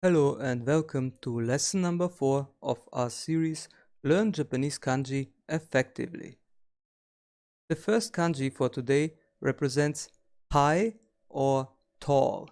Hello and welcome to lesson number 4 of our series Learn Japanese Kanji Effectively. The first kanji for today represents high or tall.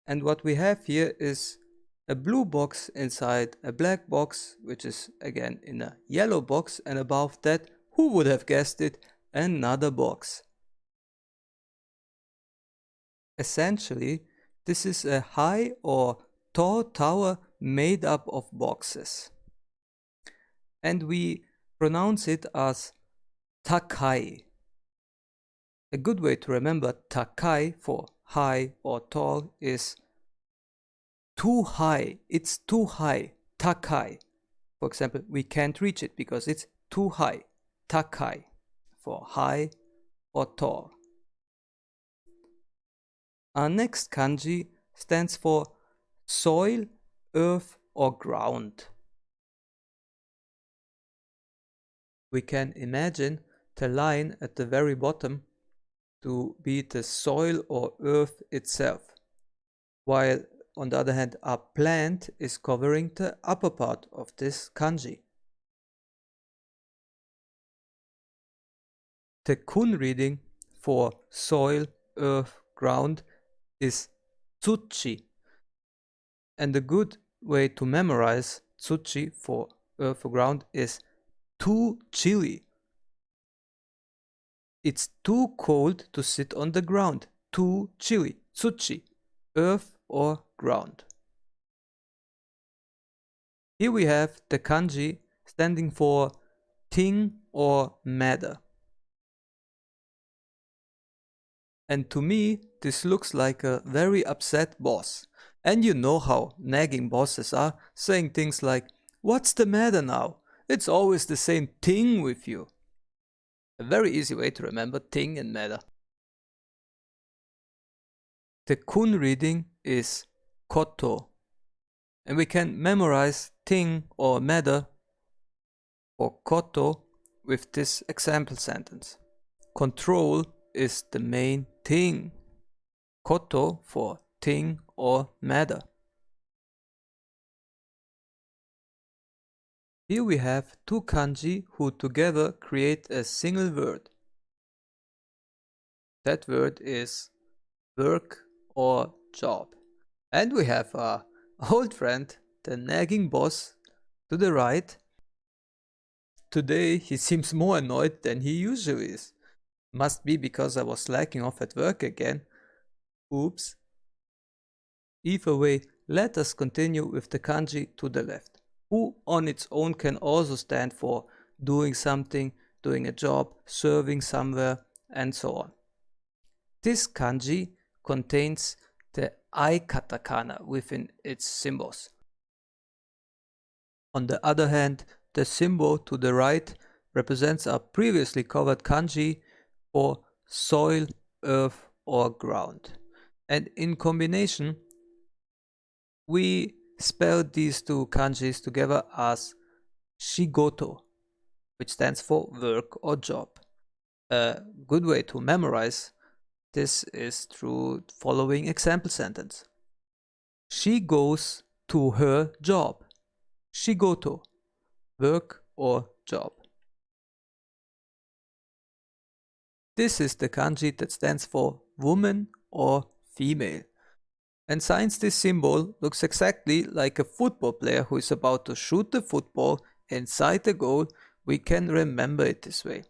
And what we have here is a blue box inside a black box, which is again in a yellow box, and above that, who would have guessed it, another box. Essentially, this is a high or tall tower made up of boxes. And we pronounce it as takai. A good way to remember takai for high or tall is too high. It's too high. Takai. For example, we can't reach it because it's too high. Takai for high or tall. Our next kanji stands for soil, earth or ground. We can imagine the line at the very bottom to be the soil or earth itself, while on the other hand a plant is covering the upper part of this kanji. The kun reading for soil, earth, ground is tsuchi, and a good way to memorize tsuchi for earth or ground is too chilly. It's too cold to sit on the ground. Too chilly. Tsuchi, earth or ground. Here we have the kanji standing for thing or matter. And to me, this looks like a very upset boss. And you know how nagging bosses are, saying things like, "What's the matter now? It's always the same thing with you." A very easy way to remember thing and matter. The kun reading is koto, and we can memorize thing or matter or koto with this example sentence. Control is the main thing. Koto for thing or matter. Here we have two kanji who together create a single word. That word is work or job. And we have our old friend, the nagging boss, to the right. Today he seems more annoyed than he usually is. Must be because I was slacking off at work again. Oops. Either way, let us continue with the kanji to the left, who on its own can also stand for doing something, doing a job, serving somewhere, and so on. This kanji contains the I katakana within its symbols. On the other hand, the symbol to the right represents our previously covered kanji for soil, earth or ground. And in combination, we spell these two kanjis together as shigoto, which stands for work or job. A good way to memorize this is through following example sentence. She goes to her job. Shigoto, work or job. This is the kanji that stands for woman or female. And since this symbol looks exactly like a football player who is about to shoot the football inside the goal, we can remember it this way.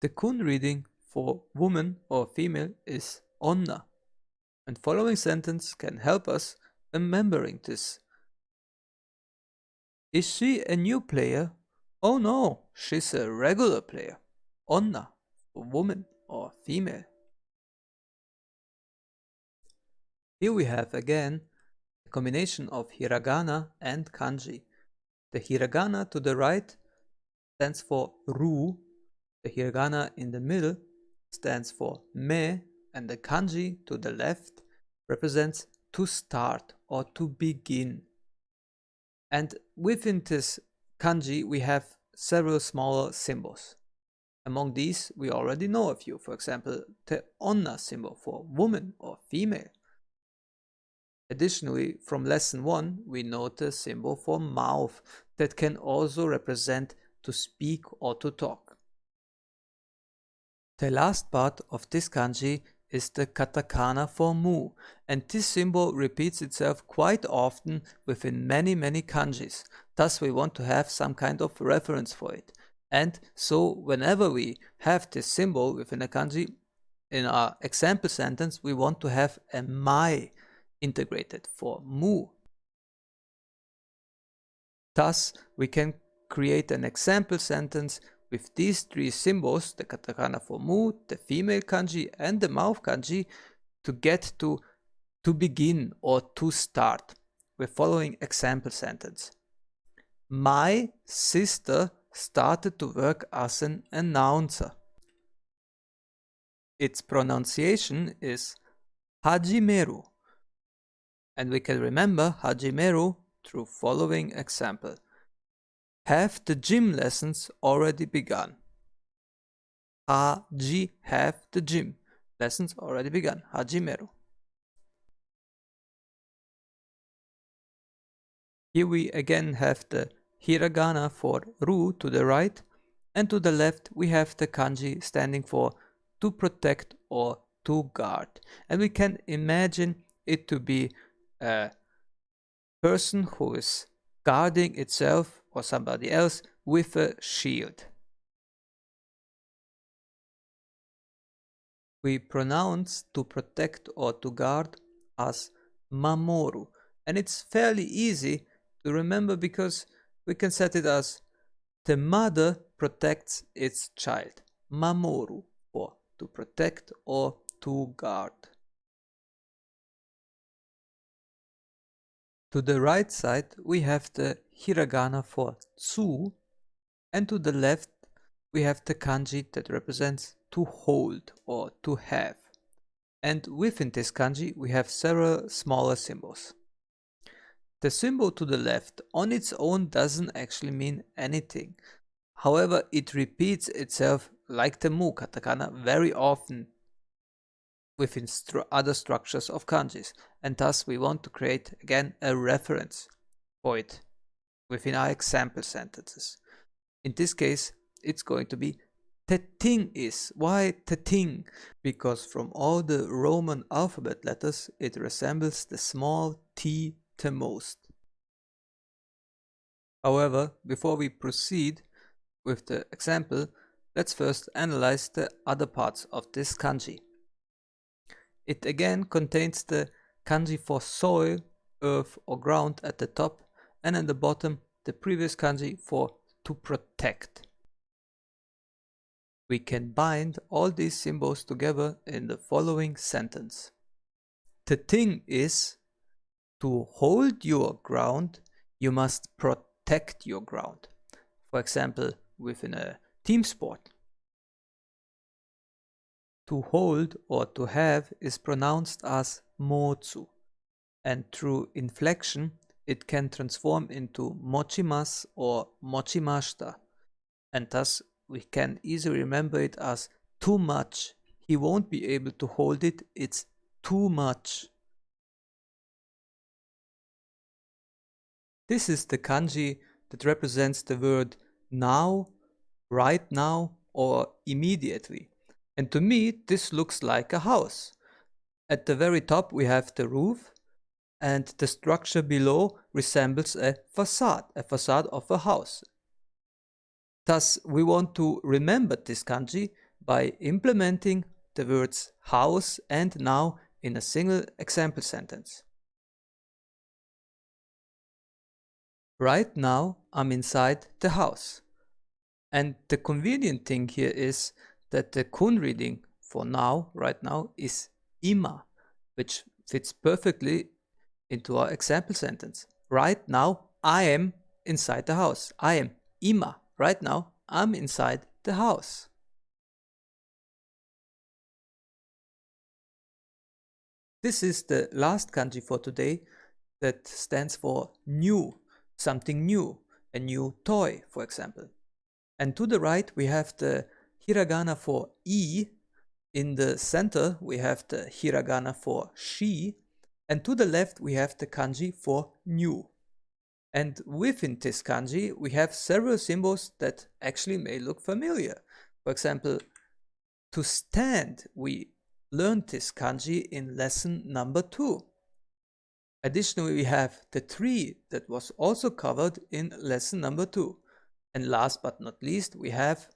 The kun reading for woman or female is onna, and following sentence can help us remembering this. Is she a new player? Oh no, she's a regular player. Onna for woman or female. Here we have again a combination of hiragana and kanji. The hiragana to the right stands for ru, the hiragana in the middle stands for me, and the kanji to the left represents to start or to begin. And within this kanji we have several smaller symbols. Among these, we already know a few, for example, the onna symbol for woman or female. Additionally, from lesson 1, we know the symbol for mouth that can also represent to speak or to talk. The last part of this kanji is the katakana for mu, and this symbol repeats itself quite often within many kanjis. Thus we want to have some kind of reference for it. And so whenever we have this symbol within a kanji, in our example sentence we want to have a mai integrated for mu. Thus we can create an example sentence with these three symbols, the katakana for mu, the female kanji and the mouth kanji, to get to begin or to start with following example sentence. My sister started to work as an announcer. Its pronunciation is hajimeru, and we can remember hajimeru through following example. Have the gym lessons already begun? Haji, have the gym lessons already begun. Hajimeru. Here we again have the hiragana for ru to the right, and to the left we have the kanji standing for to protect or to guard. And we can imagine it to be a person who is guarding itself or somebody else with a shield. We pronounce to protect or to guard as mamoru, and it's fairly easy to remember because we can set it as the mother protects its child. Mamoru for to protect or to guard. To the right side we have the hiragana for tsu, and to the left we have the kanji that represents to hold or to have. And within this kanji we have several smaller symbols. The symbol to the left on its own doesn't actually mean anything. However, it repeats itself like the mu katakana very often within other structures of kanjis, and thus we want to create again a reference for it within our example sentences. In this case, it's going to be the thing is. Why the thing? Because from all the Roman alphabet letters, it resembles the small t the most. However, before we proceed with the example, let's first analyze the other parts of this kanji. It again contains the kanji for soil, earth or ground at the top, and at the bottom the previous kanji for to protect. We can bind all these symbols together in the following sentence. The thing is, to hold your ground, you must protect your ground. For example, within a team sport. To hold or to have is pronounced as motsu, and through inflection it can transform into mochimas or mochimashita, and thus we can easily remember it as too much. He won't be able to hold it, it's too much. This is the kanji that represents the word now, right now, or immediately. And to me, this looks like a house. At the very top we have the roof, and the structure below resembles a facade of a house. Thus, we want to remember this kanji by implementing the words house and now in a single example sentence. Right now, I'm inside the house. And the convenient thing here is that the kun reading for now, right now, is ima, which fits perfectly into our example sentence. Right now, I am inside the house. I am ima. Right now, I'm inside the house. This is the last kanji for today that stands for new, something new, a new toy, for example. And to the right we have the hiragana for I. In the center, we have the hiragana for shi. And to the left, we have the kanji for new. And within this kanji, we have several symbols that actually may look familiar. For example, to stand, we learned this kanji in lesson number 2. Additionally, we have the tree that was also covered in lesson number 2. And last but not least, we have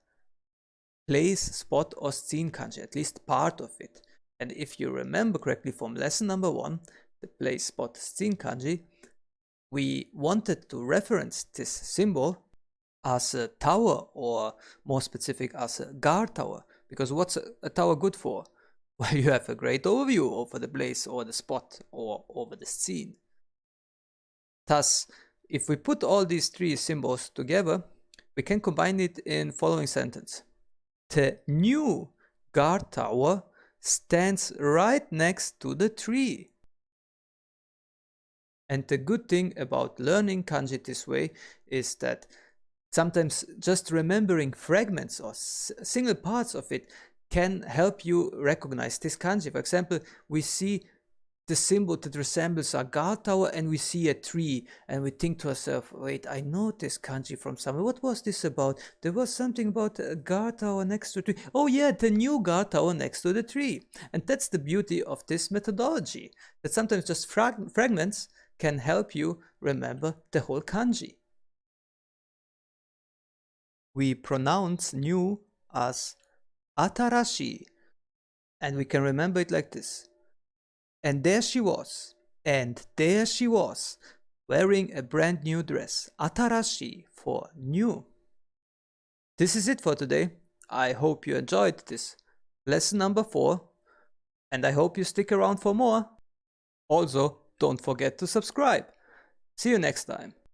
place, spot or scene kanji, at least part of it. And if you remember correctly from lesson number 1, the place, spot, scene kanji, we wanted to reference this symbol as a tower, or more specific as a guard tower. Because what's a tower good for? Well, you have a great overview over the place or the spot or over the scene. Thus, if we put all these 3 symbols together, we can combine it in following sentence. The new guard tower stands right next to the tree. And the good thing about learning kanji this way is that sometimes just remembering fragments or single parts of it can help you recognize this kanji. For example, we see the symbol that resembles a guard tower and we see a tree and we think to ourselves, wait, I know this kanji from somewhere. What was this about? There was something about a guard tower next to a tree. Oh yeah, the new guard tower next to the tree. And that's the beauty of this methodology, that sometimes just fragments can help you remember the whole kanji. We pronounce new as atarashi, and we can remember it like this. And there she was, wearing a brand new dress, atarashi for new. This is it for today. I hope you enjoyed this lesson number 4, and I hope you stick around for more. Also, don't forget to subscribe. See you next time.